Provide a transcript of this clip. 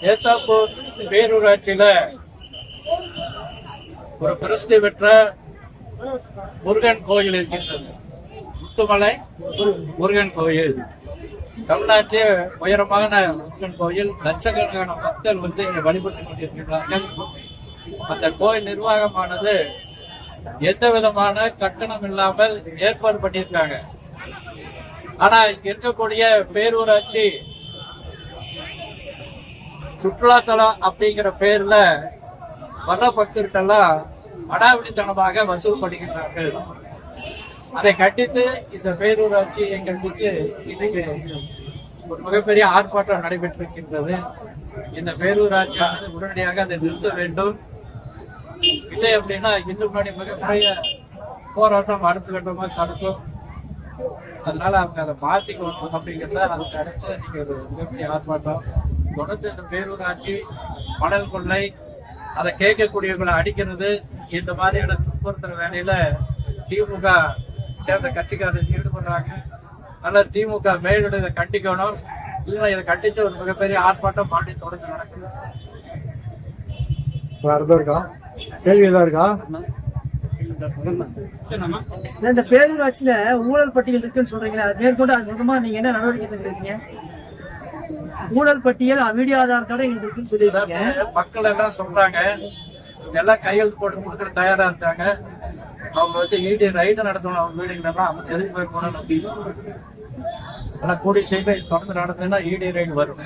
ஏத்தாப்பூர் பேரூராட்சியில ஒரு பிரசித்தி பெற்ற முருகன் கோயில் இருக்கின்றது. முத்துமலை முருகன் கோயில் தமிழ்நாட்டிலே உயரமான முருகன் கோயில். லட்சக்கணக்கான மக்கள் இங்க வழிபட்டுக் கொண்டிருக்கிறார்கள். அந்த கோயில் நிர்வாகமானது எந்த விதமான கட்டணம் இல்லாமல் ஏற்பாடு பண்ணியிருக்காங்க. ஆனா இங்க இருக்கக்கூடிய பேரூராட்சி சுற்றுலாத்தலம் அப்படிங்கிற பேர்ல வர பக்தர்களெல்லாம் அடாவடித்தனமாக வசூல் பண்ணுகின்றார்கள். அதை கண்டித்து இந்த பேரூராட்சியை கண்டித்து இன்னைக்கு ஒரு மிகப்பெரிய ஆர்ப்பாட்டம் நடைபெற்றிருக்கின்றது. இந்த பேரூராட்சியானது உடனடியாக அதை நிறுத்த வேண்டும். இல்லை அப்படின்னா இன்னும் முன்னாடி மிகப்பெரிய போராட்டம் அடுத்த கட்டமாக தடுக்கும். அதனால அவங்க அதை மாத்திக்கணும் அப்படிங்கிறத அதுக்கு அடுத்து இன்னைக்கு ஒரு மிகப்பெரிய ஆர்ப்பாட்டம். தொடர்ந்து இந்த பேரூராட்சி மணல் கொள்ளை, அதை கேட்கக்கூடியவங்களை அடிக்கிறது, இந்த மாதிரியான துன்புறுத்துற வேலையில திமுக சேர்ந்த கட்சிக்காரர்கள் ஈடுபடுறாங்க. அதனால திமுக மேலிட இதை கண்டிக்கணும். இல்லை இதை கண்டிச்சு ஒரு மிகப்பெரிய ஆர்ப்பாட்டம் பாண்டி தொடர்ந்து நடக்குது. இருக்கா கேள்வி ஏதா இருக்கா? இந்த பேரூராட்சியில ஊழல் பட்டியல் இருக்குன்னு சொல்றீங்களா? அது மேற்கொண்டு அது மூலமா நீங்க என்ன நடவடிக்கை எடுத்துருக்கீங்க? ஊழல் பட்டியல் வீடியோ ஆதாரத்தோட எங்களுக்கு இருக்குன்னு சொல்லியிருக்காங்க. மக்கள் எல்லாம் சொல்றாங்க, எல்லாம் கையெழுத்து போட்டு கொடுக்குற தயாரா இருக்காங்க. அவங்க இடி ரைடு நடத்தணும். அவங்க வீடுங்களெல்லாம் அவங்க தெரிஞ்சு போய் போனோம். ஆனா கூடிய செய்தி தொடர்ந்து நடந்ததுன்னா இடி ரைடு வரும்.